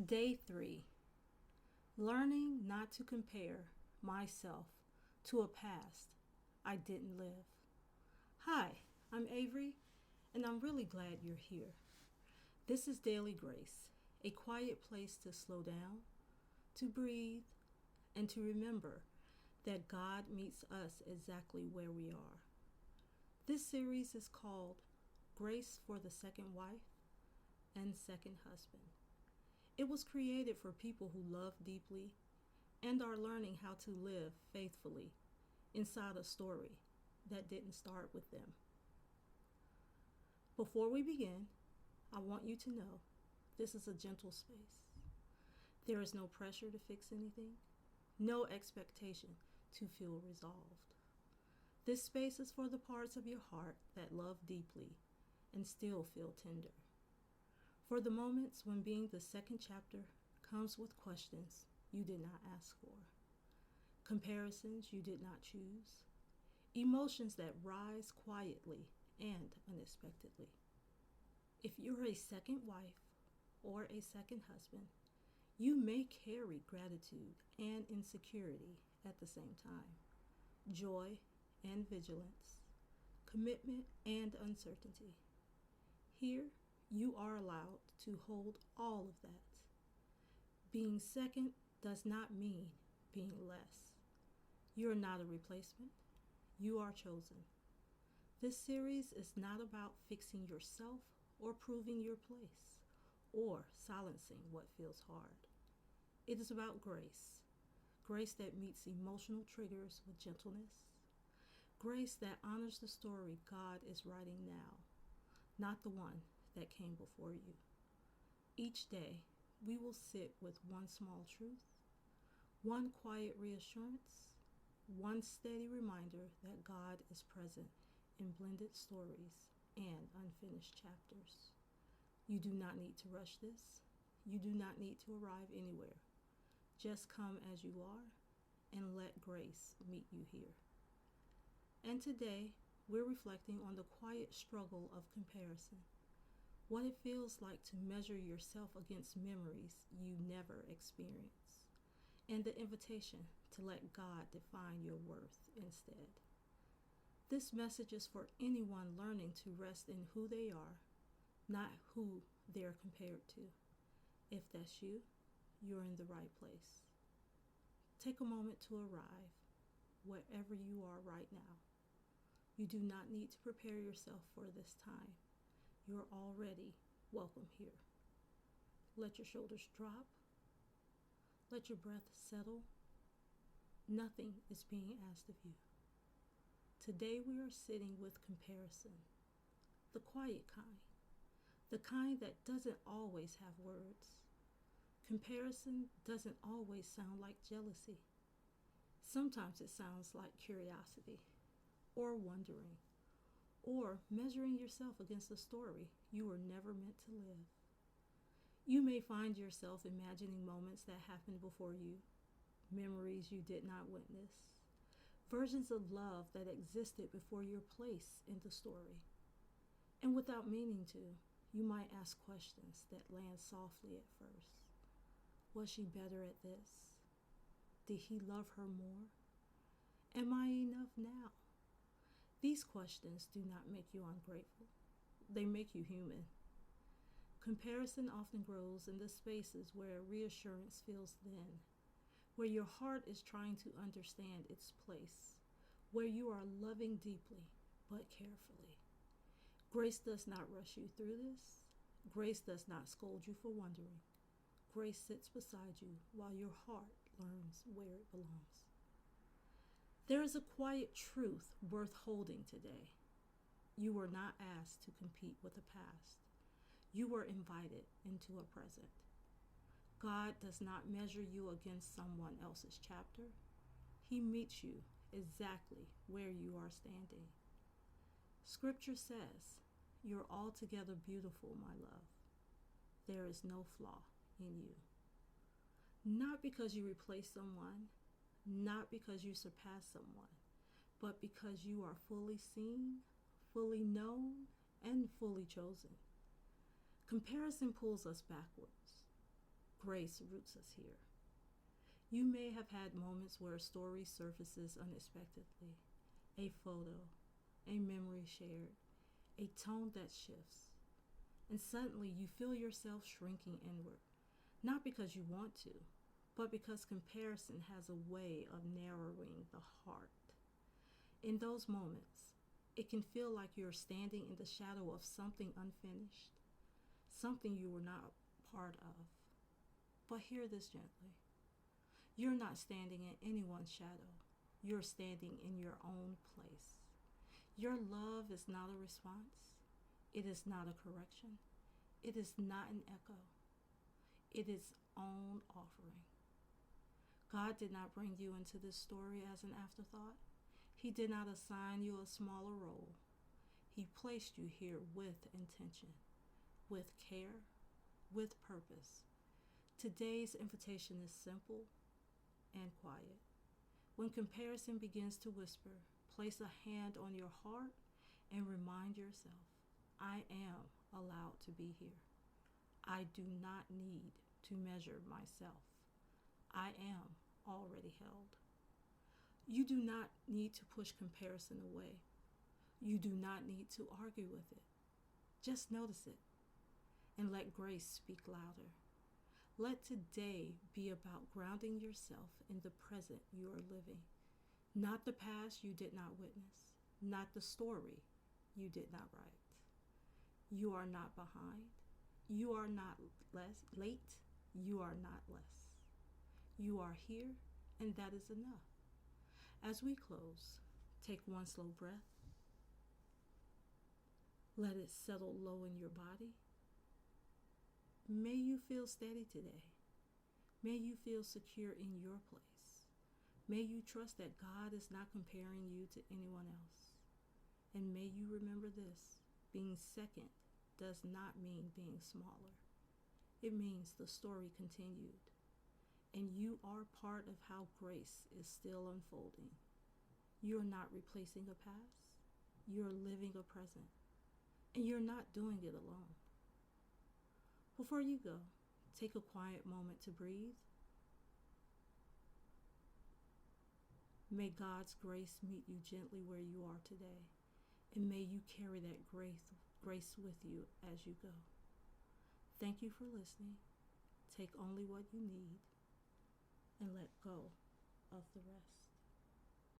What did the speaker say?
Day 3. Learning not to compare myself to a past I didn't live. Hi, I'm Avery, and I'm really glad you're here. This is Daily Grace, a quiet place to slow down, to breathe, and to remember that God meets us exactly where we are. This series is called Grace for the Second Wife and Second Husband. It was created for people who love deeply and are learning how to live faithfully inside a story that didn't start with them. Before we begin, I want you to know this is a gentle space. There is no pressure to fix anything, no expectation to feel resolved. This space is for the parts of your heart that love deeply and still feel tender. For the moments when being the second chapter comes with questions you did not ask for, comparisons you did not choose, emotions that rise quietly and unexpectedly. If you're a second wife or a second husband, you may carry gratitude and insecurity at the same time, joy and vigilance, commitment and uncertainty. Here, you are allowed to hold all of that. Being second does not mean being less. You are not a replacement. You are chosen. This series is not about fixing yourself or proving your place or silencing what feels hard. It is about grace. Grace that meets emotional triggers with gentleness. Grace that honors the story God is writing now, not the one that came before you. Each day, we will sit with one small truth, one quiet reassurance, one steady reminder that God is present in blended stories and unfinished chapters. You do not need to rush this. You do not need to arrive anywhere. Just come as you are and let grace meet you here. And today, we're reflecting on the quiet struggle of comparison. What it feels like to measure yourself against memories you never experienced, and the invitation to let God define your worth instead. This message is for anyone learning to rest in who they are, not who they're compared to. If that's you, you're in the right place. Take a moment to arrive wherever you are right now. You do not need to prepare yourself for this time. You're already welcome here. Let your shoulders drop. Let your breath settle. Nothing is being asked of you. Today we are sitting with comparison, the quiet kind, the kind that doesn't always have words. Comparison doesn't always sound like jealousy. Sometimes it sounds like curiosity or wondering, or measuring yourself against a story you were never meant to live. You may find yourself imagining moments that happened before you, memories you did not witness, versions of love that existed before your place in the story. And without meaning to, you might ask questions that land softly at first. Was she better at this? Did he love her more? Am I enough now? These questions do not make you ungrateful. They make you human. Comparison often grows in the spaces where reassurance feels thin, where your heart is trying to understand its place, where you are loving deeply but carefully. Grace does not rush you through this. Grace does not scold you for wondering. Grace sits beside you while your heart learns where it belongs. There is a quiet truth worth holding today. You were not asked to compete with the past. You were invited into a present. God does not measure you against someone else's chapter. He meets you exactly where you are standing. Scripture says, "You're altogether beautiful, my love. There is no flaw in you." Not because you replace someone, not because you surpass someone, but because you are fully seen, fully known, and fully chosen. Comparison pulls us backwards. grace roots us here. You may have had moments where a story surfaces unexpectedly, a photo, a memory shared, a tone that shifts, and suddenly you feel yourself shrinking inward, not because you want to, but because comparison has a way of narrowing the heart. In those moments, it can feel like you're standing in the shadow of something unfinished, something you were not part of. But hear this gently. You're not standing in anyone's shadow. You're standing in your own place. Your love is not a response. It is not a correction. It is not an echo. It is own offering. God did not bring you into this story as an afterthought. He did not assign you a smaller role. He placed you here with intention, with care, with purpose. Today's invitation is simple and quiet. When comparison begins to whisper, place a hand on your heart and remind yourself, I am allowed to be here. I do not need to measure myself. I am already held. You do not need to push comparison away. You do not need to argue with it. Just notice it and let grace speak louder. Let today be about grounding yourself in the present you are living, not the past you did not witness, not the story you did not write. You are not behind. You are not late. You are not less. You are here, and that is enough. As we close, take one slow breath. Let it settle low in your body. May you feel steady today. May you feel secure in your place. May you trust that God is not comparing you to anyone else. And may you remember this, being second does not mean being smaller. It means the story continued. And you are part of how grace is still unfolding. You're not replacing a past. You're living a present. And you're not doing it alone. Before you go, take a quiet moment to breathe. May God's grace meet you gently where you are today. And may you carry that grace with you as you go. Thank you for listening. Take only what you need and let go of the rest.